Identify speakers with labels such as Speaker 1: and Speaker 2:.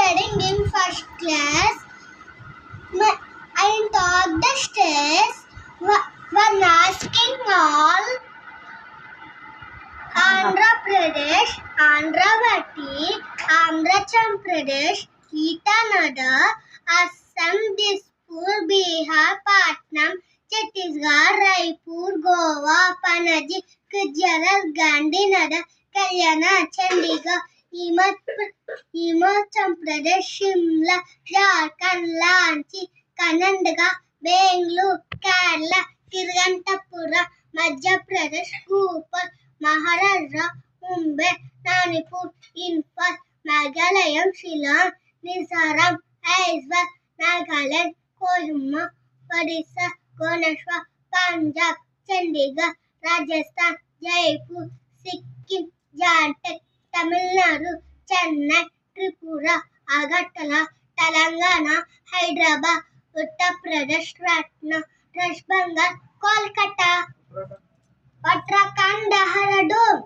Speaker 1: studying in first class. I thought the stairs were asking all Andhra Pradesh, Andhravati, Arunachal Pradesh, Itanada, Assam, Dispur, Bihar, Patna, Chhattisgarh, Raipur, Goa, Panaji, Gujarat, Gandhinagar, Kalyana, Chandigarh, Himachal Pradesh, Shimla, Jharkhand, Ranchi, Karnataka, Bengaluru, Kerala, Tirunelveli, Madhya Pradesh, Bhopal, Maharashtra, Mumbai, Manipur, Imphal, Meghalaya, Shillong, Mizoram, Aizawl, Nagaland, Kohima, Odisha, Bhubaneswar, Punjab, Chandigarh, Rajasthan, Jaipur, Sikkim, Jharkhand, Tamil Nadu, Chennai, Tripura, Agartala, Telangana, Hyderabad, Uttar Pradesh, Patna, West Bengal, Kolkata, Uttarakhand, Dehradun.